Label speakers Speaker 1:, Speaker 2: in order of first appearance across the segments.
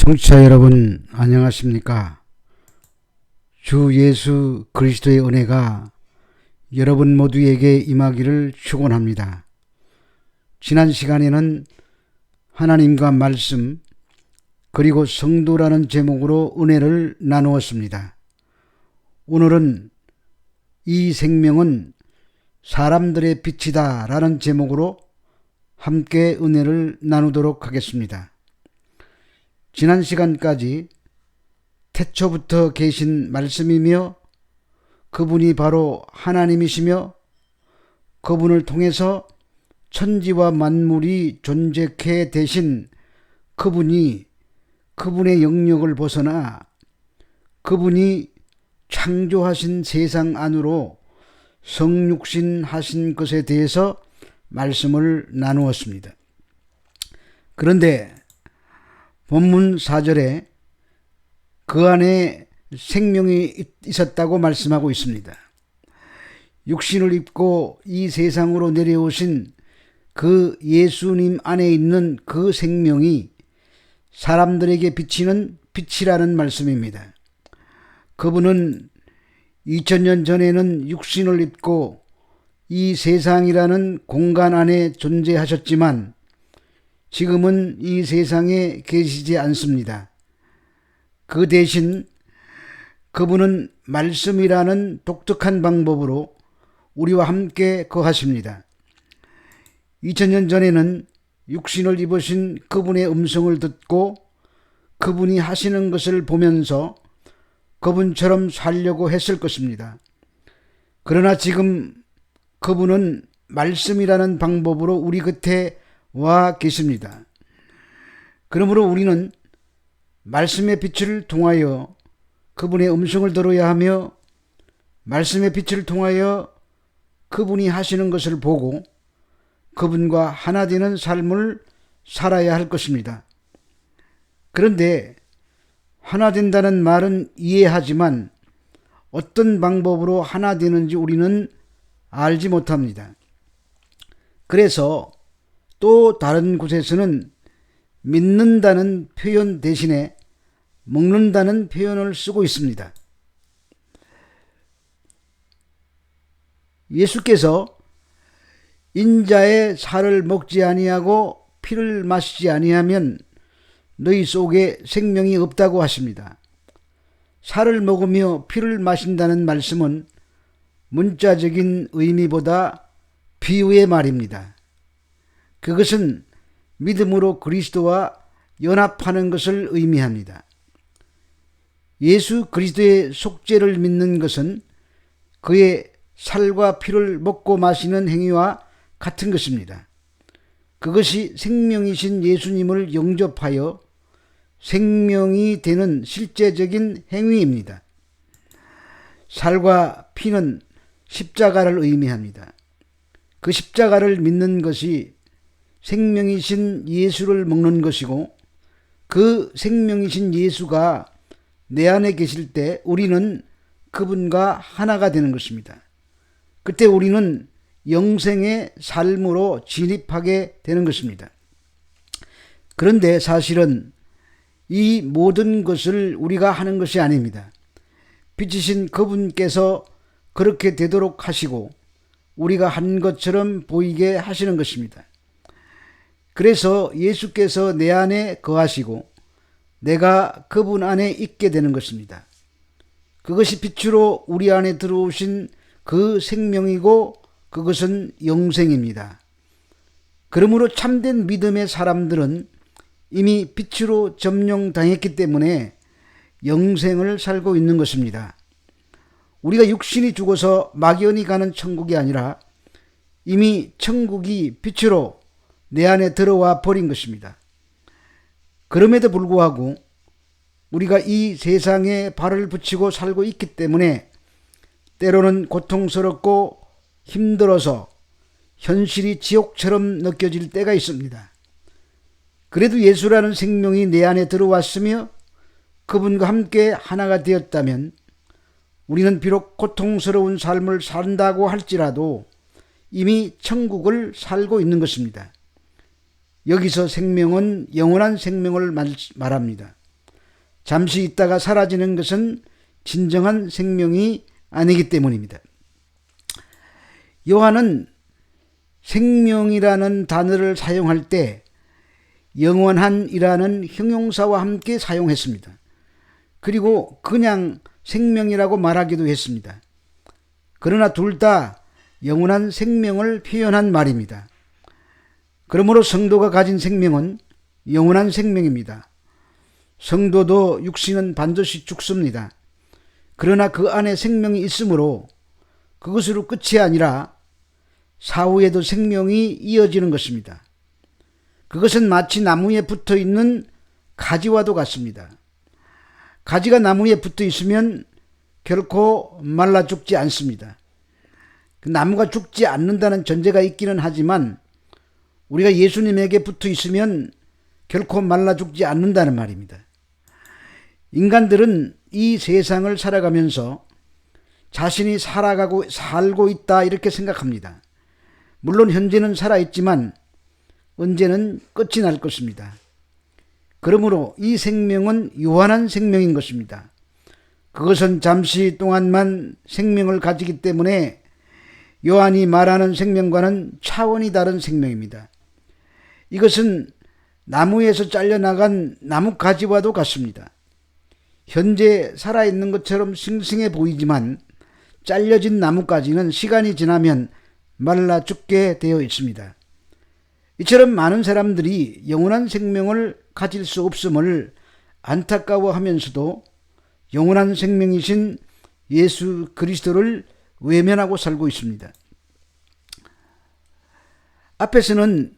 Speaker 1: 청취자 여러분 안녕하십니까? 주 예수 그리스도의 은혜가 여러분 모두에게 임하기를 축원합니다. 지난 시간에는 하나님과 말씀 그리고 성도라는 제목으로 은혜를 나누었습니다. 오늘은 이 생명은 사람들의 빛이다 라는 제목으로 함께 은혜를 나누도록 하겠습니다. 지난 시간까지 태초부터 계신 말씀이며 그분이 바로 하나님이시며 그분을 통해서 천지와 만물이 존재케 되신 그분이 그분의 영역을 벗어나 그분이 창조하신 세상 안으로 성육신 하신 것에 대해서 말씀을 나누었습니다. 그런데 본문 4절에 그 안에 생명이 있었다고 말씀하고 있습니다. 육신을 입고 이 세상으로 내려오신 그 예수님 안에 있는 그 생명이 사람들에게 비치는 빛이라는 말씀입니다. 그분은 2000년 전에는 육신을 입고 이 세상이라는 공간 안에 존재하셨지만 지금은 이 세상에 계시지 않습니다. 그 대신 그분은 말씀이라는 독특한 방법으로 우리와 함께 거하십니다. 2000년 전에는 육신을 입으신 그분의 음성을 듣고 그분이 하시는 것을 보면서 그분처럼 살려고 했을 것입니다. 그러나 지금 그분은 말씀이라는 방법으로 우리 곁에 와 계십니다. 그러므로 우리는 말씀의 빛을 통하여 그분의 음성을 들어야 하며 말씀의 빛을 통하여 그분이 하시는 것을 보고 그분과 하나 되는 삶을 살아야 할 것입니다. 그런데 하나 된다는 말은 이해하지만 어떤 방법으로 하나 되는지 우리는 알지 못합니다. 그래서 또 다른 곳에서는 믿는다는 표현 대신에 먹는다는 표현을 쓰고 있습니다. 예수께서 인자의 살을 먹지 아니하고 피를 마시지 아니하면 너희 속에 생명이 없다고 하십니다. 살을 먹으며 피를 마신다는 말씀은 문자적인 의미보다 비유의 말입니다. 그것은 믿음으로 그리스도와 연합하는 것을 의미합니다. 예수 그리스도의 속죄를 믿는 것은 그의 살과 피를 먹고 마시는 행위와 같은 것입니다. 그것이 생명이신 예수님을 영접하여 생명이 되는 실제적인 행위입니다. 살과 피는 십자가를 의미합니다. 그 십자가를 믿는 것이 생명이신 예수를 먹는 것이고 그 생명이신 예수가 내 안에 계실 때 우리는 그분과 하나가 되는 것입니다. 그때 우리는 영생의 삶으로 진입하게 되는 것입니다. 그런데 사실은 이 모든 것을 우리가 하는 것이 아닙니다. 빛이신 그분께서 그렇게 되도록 하시고 우리가 한 것처럼 보이게 하시는 것입니다. 그래서 예수께서 내 안에 거하시고 내가 그분 안에 있게 되는 것입니다. 그것이 빛으로 우리 안에 들어오신 그 생명이고 그것은 영생입니다. 그러므로 참된 믿음의 사람들은 이미 빛으로 점령당했기 때문에 영생을 살고 있는 것입니다. 우리가 육신이 죽어서 막연히 가는 천국이 아니라 이미 천국이 빛으로 내 안에 들어와 버린 것입니다. 그럼에도 불구하고 우리가 이 세상에 발을 붙이고 살고 있기 때문에 때로는 고통스럽고 힘들어서 현실이 지옥처럼 느껴질 때가 있습니다. 그래도 예수라는 생명이 내 안에 들어왔으며 그분과 함께 하나가 되었다면 우리는 비록 고통스러운 삶을 산다고 할지라도 이미 천국을 살고 있는 것입니다. 여기서 생명은 영원한 생명을 말합니다. 잠시 있다가 사라지는 것은 진정한 생명이 아니기 때문입니다. 요한은 생명이라는 단어를 사용할 때 영원한이라는 형용사와 함께 사용했습니다. 그리고 그냥 생명이라고 말하기도 했습니다. 그러나 둘 다 영원한 생명을 표현한 말입니다. 그러므로 성도가 가진 생명은 영원한 생명입니다. 성도도 육신은 반드시 죽습니다. 그러나 그 안에 생명이 있으므로 그것으로 끝이 아니라 사후에도 생명이 이어지는 것입니다. 그것은 마치 나무에 붙어 있는 가지와도 같습니다. 가지가 나무에 붙어 있으면 결코 말라 죽지 않습니다. 나무가 죽지 않는다는 전제가 있기는 하지만 우리가 예수님에게 붙어 있으면 결코 말라 죽지 않는다는 말입니다. 인간들은 이 세상을 살아가면서 자신이 살고 있다 이렇게 생각합니다. 물론 현재는 살아있지만 언제는 끝이 날 것입니다. 그러므로 이 생명은 유한한 생명인 것입니다. 그것은 잠시 동안만 생명을 가지기 때문에 요한이 말하는 생명과는 차원이 다른 생명입니다. 이것은 나무에서 잘려나간 나뭇가지와도 같습니다. 현재 살아있는 것처럼 싱싱해 보이지만 잘려진 나뭇가지는 시간이 지나면 말라 죽게 되어 있습니다. 이처럼 많은 사람들이 영원한 생명을 가질 수 없음을 안타까워하면서도 영원한 생명이신 예수 그리스도를 외면하고 살고 있습니다. 앞에서는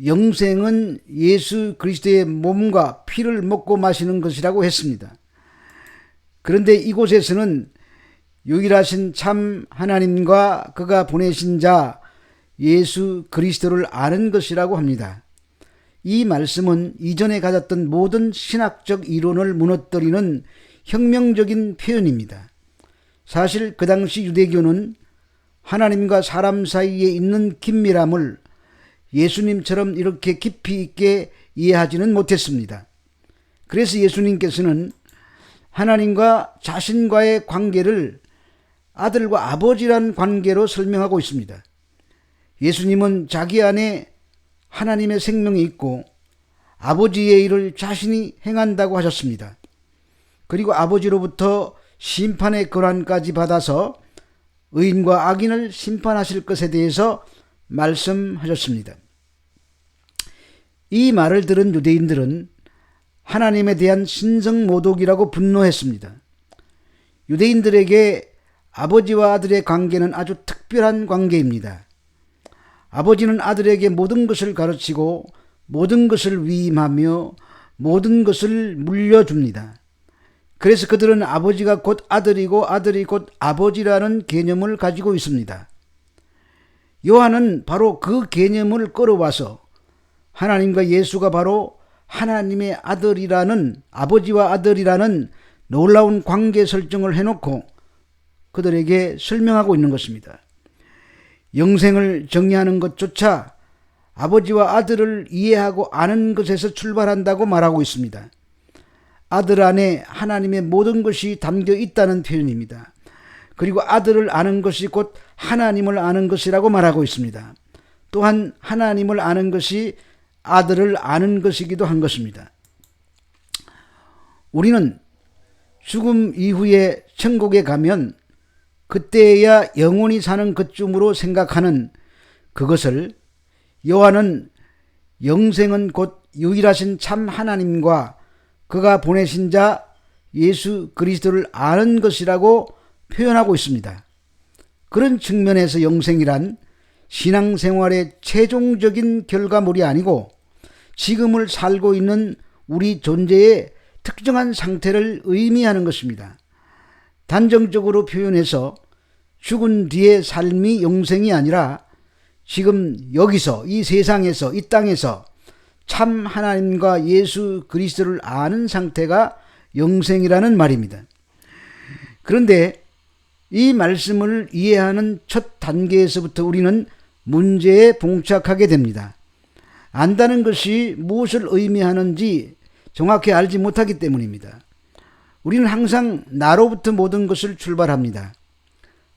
Speaker 1: 영생은 예수 그리스도의 몸과 피를 먹고 마시는 것이라고 했습니다. 그런데 이곳에서는 유일하신 참 하나님과 그가 보내신 자 예수 그리스도를 아는 것이라고 합니다. 이 말씀은 이전에 가졌던 모든 신학적 이론을 무너뜨리는 혁명적인 표현입니다. 사실 그 당시 유대교는 하나님과 사람 사이에 있는 긴밀함을 예수님처럼 이렇게 깊이 있게 이해하지는 못했습니다. 그래서 예수님께서는 하나님과 자신과의 관계를 아들과 아버지란 관계로 설명하고 있습니다. 예수님은 자기 안에 하나님의 생명이 있고 아버지의 일을 자신이 행한다고 하셨습니다. 그리고 아버지로부터 심판의 권한까지 받아서 의인과 악인을 심판하실 것에 대해서 말씀하셨습니다. 이 말을 들은 유대인들은 하나님에 대한 신성모독이라고 분노했습니다. 유대인들에게 아버지와 아들의 관계는 아주 특별한 관계입니다. 아버지는 아들에게 모든 것을 가르치고 모든 것을 위임하며 모든 것을 물려줍니다. 그래서 그들은 아버지가 곧 아들이고 아들이 곧 아버지라는 개념을 가지고 있습니다. 요한은 바로 그 개념을 끌어와서 하나님과 예수가 바로 하나님의 아들이라는, 아버지와 아들이라는 놀라운 관계 설정을 해놓고 그들에게 설명하고 있는 것입니다. 영생을 정의하는 것조차 아버지와 아들을 이해하고 아는 것에서 출발한다고 말하고 있습니다. 아들 안에 하나님의 모든 것이 담겨 있다는 표현입니다. 그리고 아들을 아는 것이 곧 하나님을 아는 것이라고 말하고 있습니다. 또한 하나님을 아는 것이 아들을 아는 것이기도 한 것입니다. 우리는 죽음 이후에 천국에 가면 그때야 영원히 사는 것쯤으로 생각하는 그것을 요한은 영생은 곧 유일하신 참 하나님과 그가 보내신 자 예수 그리스도를 아는 것이라고 표현하고 있습니다. 그런 측면에서 영생이란 신앙생활의 최종적인 결과물이 아니고 지금을 살고 있는 우리 존재의 특정한 상태를 의미하는 것입니다. 단정적으로 표현해서 죽은 뒤의 삶이 영생이 아니라 지금 여기서 이 세상에서 이 땅에서 참 하나님과 예수 그리스도를 아는 상태가 영생이라는 말입니다. 그런데 이 말씀을 이해하는 첫 단계에서부터 우리는 문제에 봉착하게 됩니다. 안다는 것이 무엇을 의미하는지 정확히 알지 못하기 때문입니다. 우리는 항상 나로부터 모든 것을 출발합니다.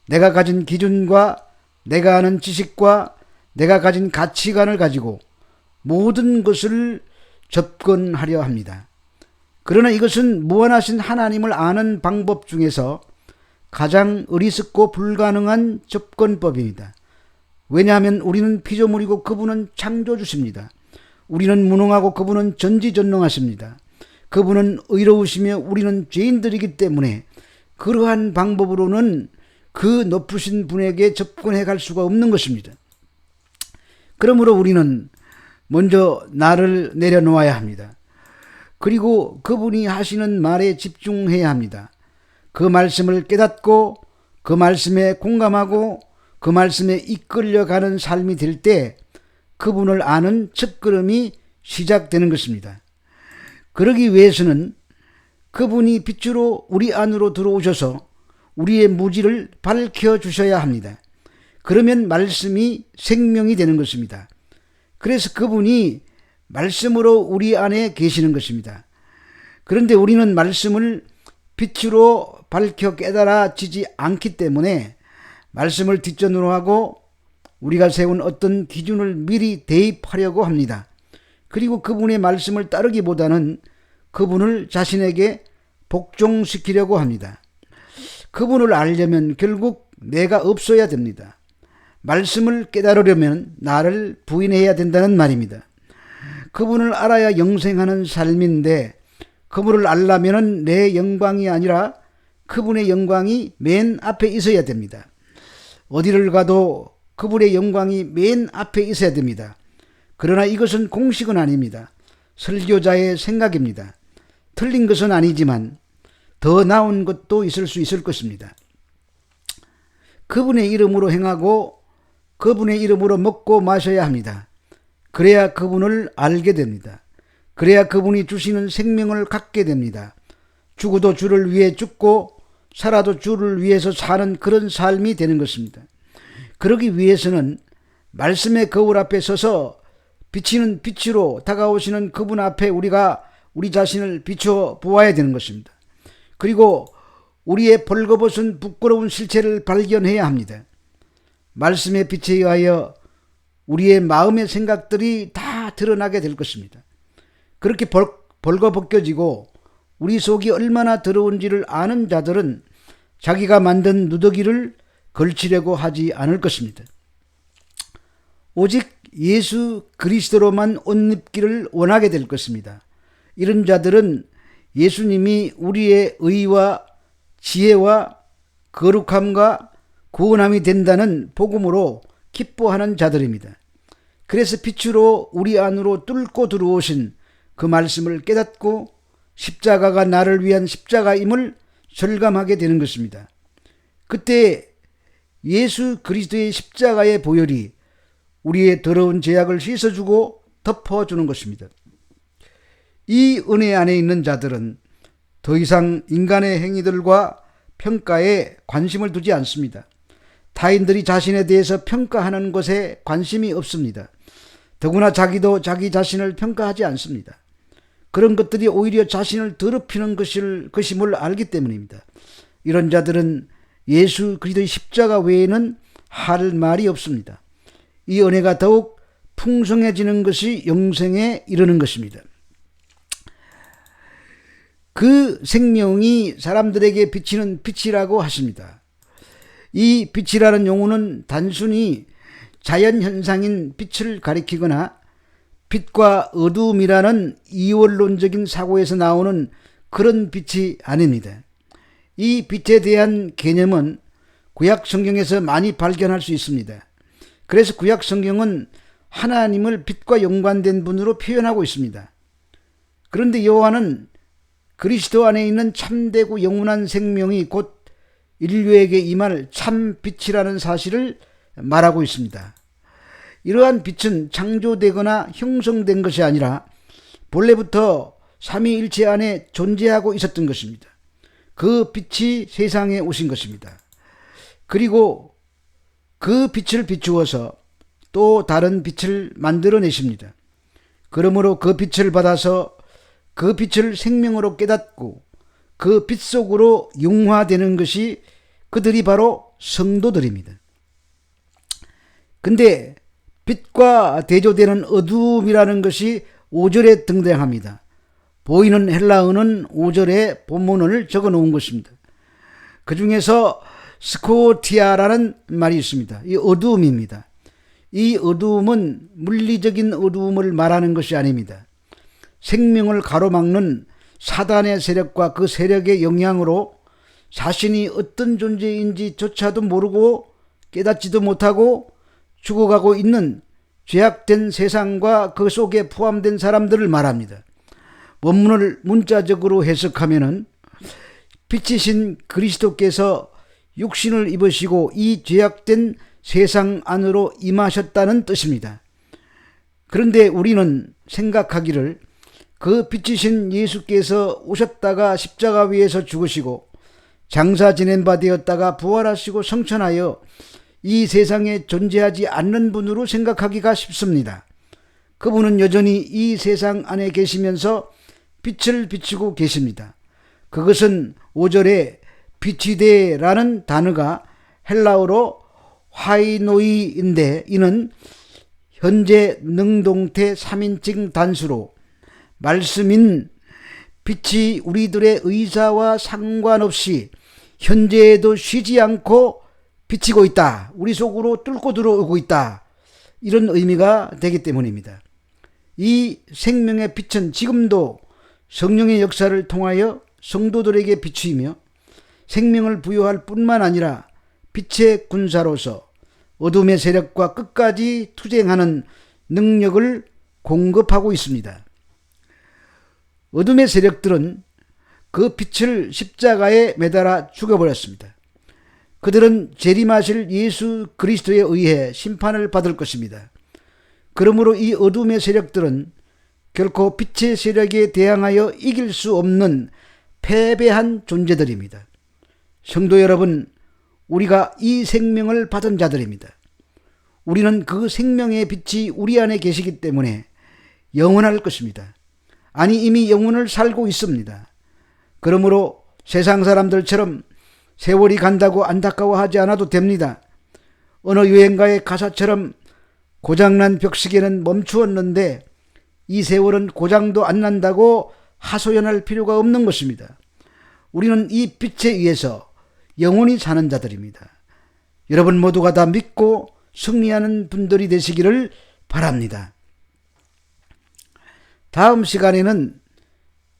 Speaker 1: 내가 가진 기준과 내가 아는 지식과 내가 가진 가치관을 가지고 모든 것을 접근하려 합니다. 그러나 이것은 무한하신 하나님을 아는 방법 중에서 가장 어리석고 불가능한 접근법입니다. 왜냐하면 우리는 피조물이고 그분은 창조주십니다. 우리는 무능하고 그분은 전지전능하십니다. 그분은 의로우시며 우리는 죄인들이기 때문에 그러한 방법으로는 그 높으신 분에게 접근해 갈 수가 없는 것입니다. 그러므로 우리는 먼저 나를 내려놓아야 합니다. 그리고 그분이 하시는 말에 집중해야 합니다. 그 말씀을 깨닫고 그 말씀에 공감하고 그 말씀에 이끌려가는 삶이 될 때 그분을 아는 첫걸음이 시작되는 것입니다. 그러기 위해서는 그분이 빛으로 우리 안으로 들어오셔서 우리의 무지를 밝혀주셔야 합니다. 그러면 말씀이 생명이 되는 것입니다. 그래서 그분이 말씀으로 우리 안에 계시는 것입니다. 그런데 우리는 말씀을 빛으로 밝혀 깨달아지지 않기 때문에 말씀을 뒷전으로 하고 우리가 세운 어떤 기준을 미리 대입하려고 합니다. 그리고 그분의 말씀을 따르기보다는 그분을 자신에게 복종시키려고 합니다. 그분을 알려면 결국 내가 없어야 됩니다. 말씀을 깨달으려면 나를 부인해야 된다는 말입니다. 그분을 알아야 영생하는 삶인데 그분을 알려면 내 영광이 아니라 그분의 영광이 맨 앞에 있어야 됩니다. 어디를 가도 그분의 영광이 맨 앞에 있어야 됩니다. 그러나 이것은 공식은 아닙니다. 설교자의 생각입니다. 틀린 것은 아니지만 더 나은 것도 있을 수 있을 것입니다. 그분의 이름으로 행하고 그분의 이름으로 먹고 마셔야 합니다. 그래야 그분을 알게 됩니다. 그래야 그분이 주시는 생명을 갖게 됩니다. 죽어도 주를 위해 죽고 살아도 주를 위해서 사는 그런 삶이 되는 것입니다. 그러기 위해서는 말씀의 거울 앞에 서서 비치는 빛으로 다가오시는 그분 앞에 우리가 우리 자신을 비춰 보아야 되는 것입니다. 그리고 우리의 벌거벗은 부끄러운 실체를 발견해야 합니다. 말씀의 빛에 의하여 우리의 마음의 생각들이 다 드러나게 될 것입니다. 그렇게 벌거벗겨지고 우리 속이 얼마나 더러운지를 아는 자들은 자기가 만든 누더기를 걸치려고 하지 않을 것입니다. 오직 예수 그리스도로만 옷 입기를 원하게 될 것입니다. 이런 자들은 예수님이 우리의 의와 지혜와 거룩함과 구원함이 된다는 복음으로 기뻐하는 자들입니다. 그래서 빛으로 우리 안으로 뚫고 들어오신 그 말씀을 깨닫고 십자가가 나를 위한 십자가임을 절감하게 되는 것입니다. 그때 예수 그리스도의 십자가의 보혈이 우리의 더러운 죄악을 씻어주고 덮어주는 것입니다. 이 은혜 안에 있는 자들은 더 이상 인간의 행위들과 평가에 관심을 두지 않습니다. 타인들이 자신에 대해서 평가하는 것에 관심이 없습니다. 더구나 자기도 자기 자신을 평가하지 않습니다. 그런 것들이 오히려 자신을 더럽히는 것임을 알기 때문입니다. 이런 자들은 예수 그리스도의 십자가 외에는 할 말이 없습니다. 이 은혜가 더욱 풍성해지는 것이 영생에 이르는 것입니다. 그 생명이 사람들에게 비치는 빛이라고 하십니다. 이 빛이라는 용어는 단순히 자연현상인 빛을 가리키거나 빛과 어두움이라는 이원론적인 사고에서 나오는 그런 빛이 아닙니다. 이 빛에 대한 개념은 구약 성경에서 많이 발견할 수 있습니다. 그래서 구약 성경은 하나님을 빛과 연관된 분으로 표현하고 있습니다. 그런데 여호와는 그리스도 안에 있는 참되고 영원한 생명이 곧 인류에게 임할 참 빛이라는 사실을 말하고 있습니다. 이러한 빛은 창조되거나 형성된 것이 아니라 본래부터 삼위일체 안에 존재하고 있었던 것입니다. 그 빛이 세상에 오신 것입니다. 그리고 그 빛을 비추어서 또 다른 빛을 만들어내십니다. 그러므로 그 빛을 받아서 그 빛을 생명으로 깨닫고 그 빛 속으로 융화되는 것이 그들이 바로 성도들입니다. 근데 빛과 대조되는 어두움이라는 것이 5절에 등장합니다. 보이는 헬라어는 5절에 본문을 적어 놓은 것입니다. 그 중에서 스코티아라는 말이 있습니다. 이 어두움입니다. 이 어두움은 물리적인 어두움을 말하는 것이 아닙니다. 생명을 가로막는 사단의 세력과 그 세력의 영향으로 자신이 어떤 존재인지조차도 모르고 깨닫지도 못하고 죽어가고 있는 죄악된 세상과 그 속에 포함된 사람들을 말합니다. 원문을 문자적으로 해석하면은 빛이신 그리스도께서 육신을 입으시고 이 죄악된 세상 안으로 임하셨다는 뜻입니다. 그런데 우리는 생각하기를 그 빛이신 예수께서 오셨다가 십자가 위에서 죽으시고 장사 지낸 바 되었다가 부활하시고 성천하여 이 세상에 존재하지 않는 분으로 생각하기가 쉽습니다. 그분은 여전히 이 세상 안에 계시면서 빛을 비추고 계십니다. 그것은 5절에 비치데라는 단어가 헬라어로 화이노이인데 이는 현재 능동태 3인칭 단수로 말씀인 빛이 우리들의 의사와 상관없이 현재에도 쉬지 않고 비치고 있다. 우리 속으로 뚫고 들어오고 있다. 이런 의미가 되기 때문입니다. 이 생명의 빛은 지금도 성령의 역사를 통하여 성도들에게 비추이며 생명을 부여할 뿐만 아니라 빛의 군사로서 어둠의 세력과 끝까지 투쟁하는 능력을 공급하고 있습니다. 어둠의 세력들은 그 빛을 십자가에 매달아 죽여버렸습니다. 그들은 재림하실 예수 그리스도에 의해 심판을 받을 것입니다. 그러므로 이 어둠의 세력들은 결코 빛의 세력에 대항하여 이길 수 없는 패배한 존재들입니다. 성도 여러분, 우리가 이 생명을 받은 자들입니다. 우리는 그 생명의 빛이 우리 안에 계시기 때문에 영원할 것입니다. 아니, 이미 영혼을 살고 있습니다. 그러므로 세상 사람들처럼 세월이 간다고 안타까워하지 않아도 됩니다. 어느 여행가의 가사처럼 고장난 벽시계는 멈추었는데 이 세월은 고장도 안 난다고 하소연할 필요가 없는 것입니다. 우리는 이 빛에 의해서 영원히 사는 자들입니다. 여러분 모두가 다 믿고 승리하는 분들이 되시기를 바랍니다. 다음 시간에는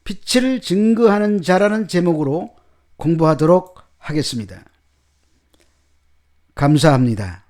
Speaker 1: 빛을 증거하는 자라는 제목으로 공부하도록 하겠습니다. 감사합니다.